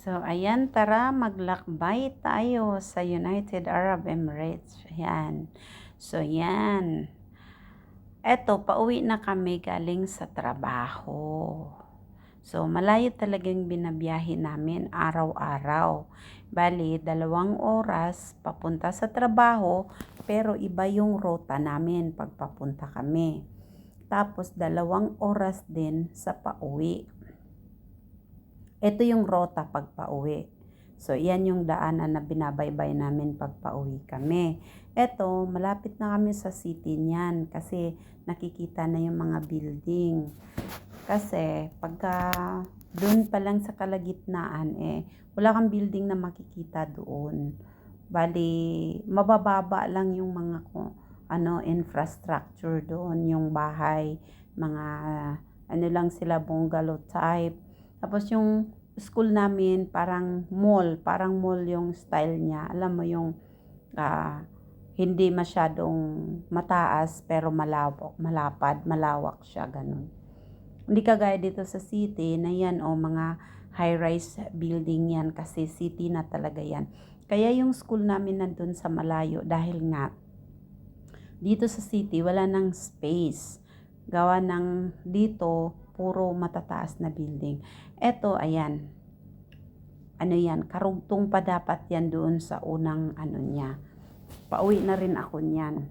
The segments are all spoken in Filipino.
So, ayan, tara maglakbay tayo sa United Arab Emirates. Ayan. So, yan. Eto, pauwi na kami galing sa trabaho. So, malayo talagang binabiyahe namin araw-araw. Bali, 2 oras papunta sa trabaho, pero iba yung rota namin pag papunta kami. Tapos, 2 oras din sa pauwi. Ito yung rota pag pauwi. So, yan yung daanan na binabaybay namin pag pauwi kami. Ito, malapit na kami sa city niyan kasi nakikita na yung mga building. Kasi pagka doon pa lang sa kalagitnaan, wala kang building na makikita doon. Bali, mabababa lang yung mga infrastructure doon, yung bahay, mga ano lang sila, bungalow type. Tapos yung school namin parang mall yung style niya. Alam mo yung hindi masyadong mataas pero malawak siya, ganun. Hindi kagaya dito sa city na yan mga high-rise building yan kasi city na talaga yan. Kaya yung school namin nandun sa malayo dahil nga dito sa city wala nang space. Gawa ng dito puro matataas na building. Eto, ayan. Ano yan, karugtong pa dapat yan doon sa unang niya. Pauwi na rin ako niyan.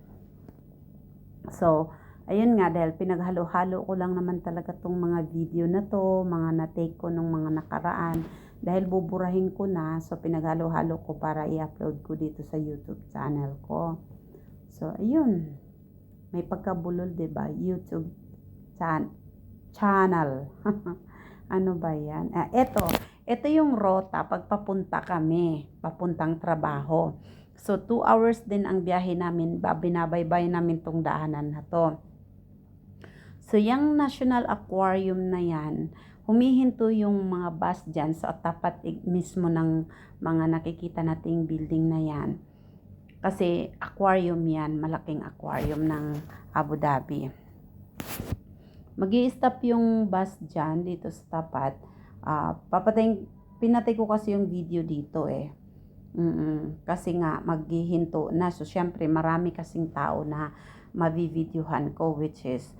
So, ayun nga, dahil pinaghalo-halo ko lang naman talaga tong mga video na to, mga na-take ko nung mga nakaraan. Dahil buburahin ko na, so pinaghalo-halo ko para i-upload ko dito sa YouTube channel ko. So, ayun. May pagkabulol, diba? YouTube channel. Ano ba yan? Ito yung rota pag papunta kami, papuntang trabaho. So, 2 hours din ang biyahe namin, binabaybay namin tong daanan na to. So, yung National Aquarium na yan, humihinto yung mga bus dyan sa tapat mismo ng mga nakikita nating building na yan. Kasi aquarium yan, malaking aquarium ng Abu Dhabi. Magi-stop yung bus dyan dito sa tapat. Pinatay ko kasi yung video dito kasi nga maghihinto na. So, syempre marami kasing tao na mavivideohan ko, which is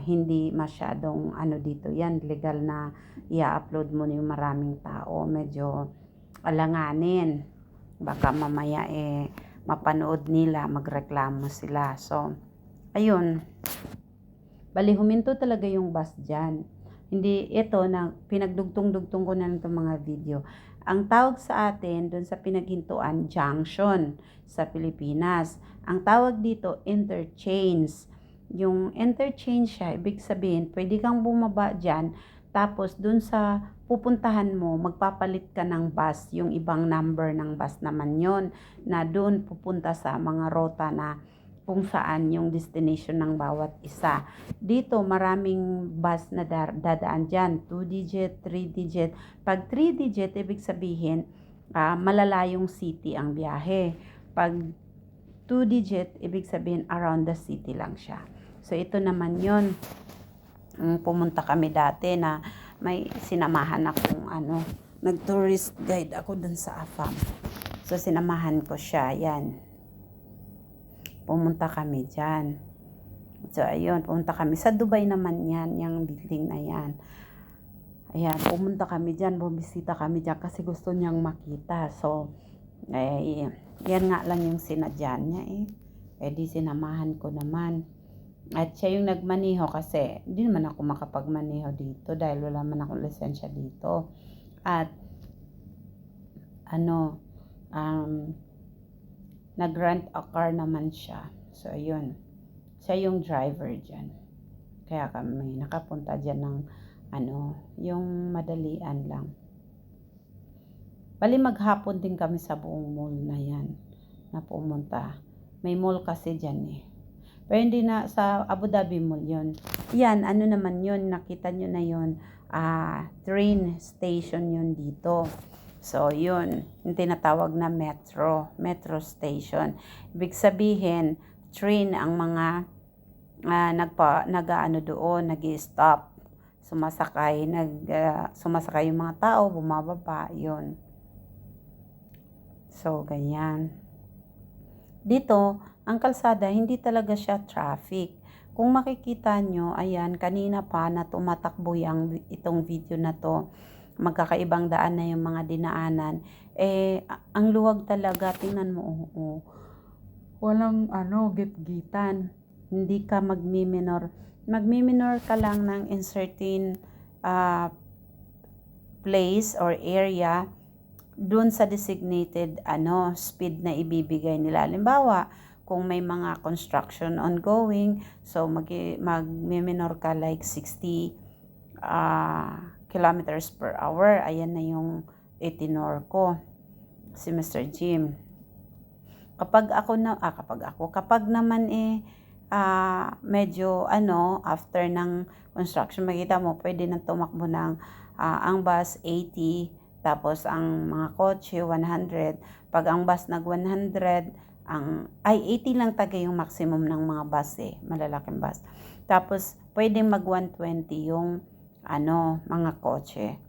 hindi masyadong dito yan, legal na i-upload mo yung maraming tao. Medyo alanganin. Baka mamaya mapanood nila, magreklamo sila. So, ayun. Bali, huminto talaga yung bus dyan. Hindi, ito na pinagdugtong-dugtong ko na ng mga video. Ang tawag sa atin, doon sa pinaghintuan, junction sa Pilipinas. Ang tawag dito, interchange. Yung interchange siya, ibig sabihin, pwede kang bumaba dyan, tapos doon sa pupuntahan mo, magpapalit ka ng bus, yung ibang number ng bus naman yon na doon pupunta sa mga rota na kung saan yung destination ng bawat isa. Dito, maraming bus na dadaan dyan. 2 digit, 3 digit. Pag 3 digit, ibig sabihin, malalayong city ang biyahe. Pag 2 digit, ibig sabihin, around the city lang siya. So, ito naman yon. Pumunta kami dati na may sinamahan akong nag-tourist guide ako dun sa AFAM. So, sinamahan ko siya. Yan. Pumunta kami dyan. So, ayun. Pumunta kami. Sa Dubai naman yan. Yung building na yan. Ayan. Pumunta kami dyan. Bumisita kami dyan kasi gusto niyang makita. So, yan nga lang yung sinadyan niya di sinamahan ko naman. At siya yung nagmaniho kasi hindi naman ako makapagmaniho dito dahil wala man akong lisensya dito. At nag-rent a car naman siya. So, ayun. Siya yung driver dyan. Kaya kami nakapunta dyan ng yung madalian lang. Bali, maghapon din kami sa buong mall na yan na pumunta. May mall kasi dyan Pero hindi na sa Abu Dhabi Mall yun. Yan, naman yun, nakita nyo na yun. Train station yun dito. So, yun, yung tinatawag na metro station. Ibig sabihin, train ang mga doon, nag-i-stop sumasakay yung mga tao, bumababa, yun. So, ganyan. Dito, ang kalsada, hindi talaga siya traffic. Kung makikita nyo, ayan, kanina pa na tumatakbo itong video na to, magkakaibang daan na yung mga dinaanan. Ang luwag talaga, tingnan mo, walang gitgitan. Hindi ka magmi-minor. Magmi-minor ka lang ng in certain place or area dun sa designated speed na ibibigay nila. Halimbawa, kung may mga construction ongoing, so mag-minor ka like 60 kilometers per hour. Ayan na yung itinor ko, si Mr. Jim. Kapag naman medyo after ng construction, makita mo, pwede nang tumakbo ng ang bus 80, tapos ang mga kotse 100. Pag ang bus nag 100, 80 lang tagay yung maximum ng mga bus malalaking bus. Tapos pwede mag 120 yung mga kotse.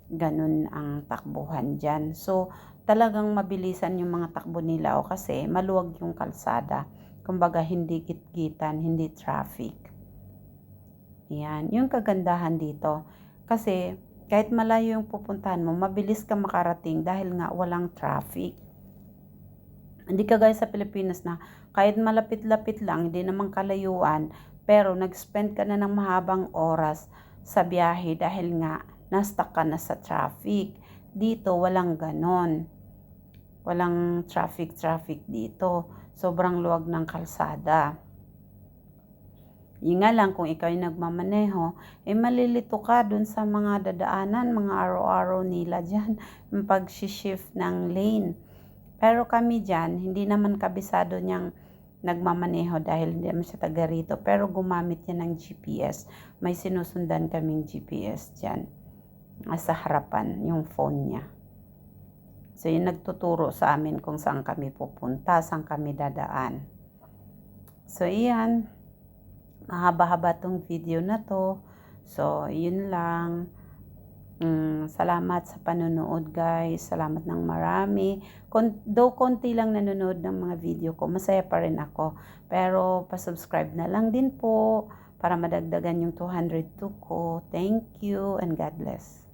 Ganun ang takbuhan diyan. So talagang mabilisan yung mga takbo nila kasi maluwag yung kalsada. Kumbaga hindi gitgitan, hindi traffic. Yan, yung kagandahan dito. Kasi kahit malayo yung pupuntahan mo, mabilis ka makarating dahil nga walang traffic. Hindi kagaya sa Pilipinas na kahit malapit-lapit lang, hindi naman kalayuan, pero nag-spend ka na ng mahabang oras sa biyahe dahil nga na-stuck ka na sa traffic. Dito walang ganon. Walang traffic dito. Sobrang luwag ng kalsada. Yun nga lang, kung ikaw yung nagmamaneho, malilito ka dun sa mga dadaanan, mga araw-araw nila dyan, yung pag-shift ng lane. Pero kami dyan, hindi naman kabisado niyang nagmamaneho dahil hindi naman siya taga rito. Pero gumamit niya ng GPS. May sinusundan kaming GPS dyan. Sa harapan, yung phone niya. So, yung nagtuturo sa amin kung saan kami pupunta, saan kami dadaan. So, iyan. Mahaba-haba tong video na to. So, yun lang. Salamat sa panonood, guys. Salamat ng marami. Though konti lang nanonood ng mga video ko, masaya pa rin ako. Pero, pa-subscribe na lang din po para madagdagan yung 202 ko. Thank you and God bless.